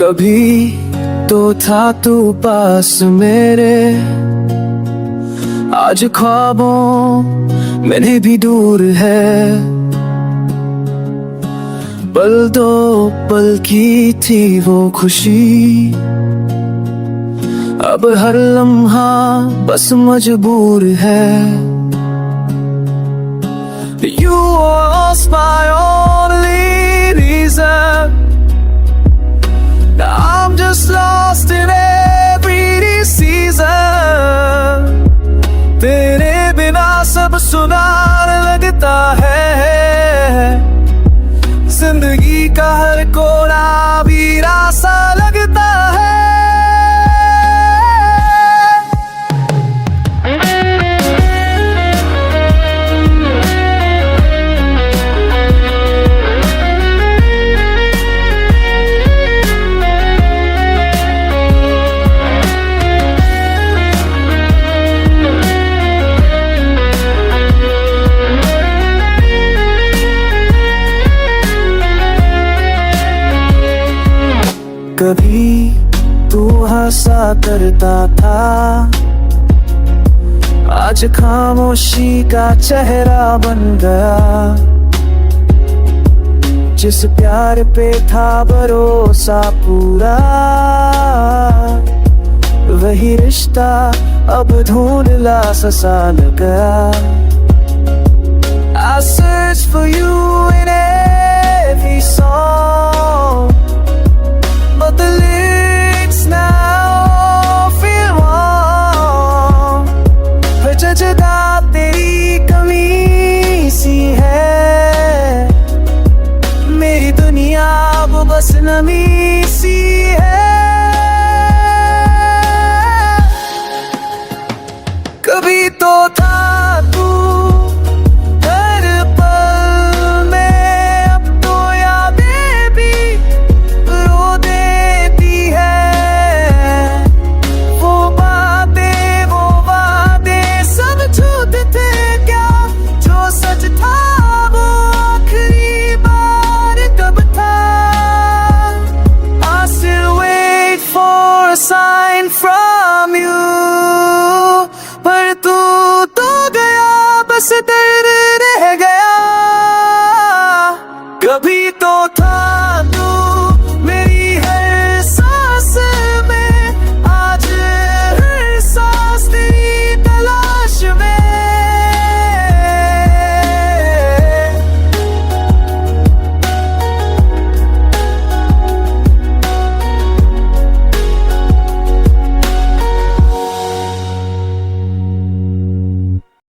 कभी तो था तू पास मेरे, आज ख्वाबों मैंने भी दूर है। पल दो पल की थी वो खुशी, अब हर लम्हा बस मजबूर है। You was my only reason, now I'm just lost in every season. तेरे बिना सब सुनार लगता है, जिंदगी का हर कोना वीरा सा लगता है। कभी तू हंसा करता था, आज खामोशी का चेहरा बन गया। जिस प्यार पे था भरोसा पूरा, वही रिश्ता अब धुंधला सा लग गया। I search for you in every song, but the lyrics now feel wrong. हर जगह तेरी कमी सी है, मेरी दुनिया वो बस नमी सी है। कभी तो था तू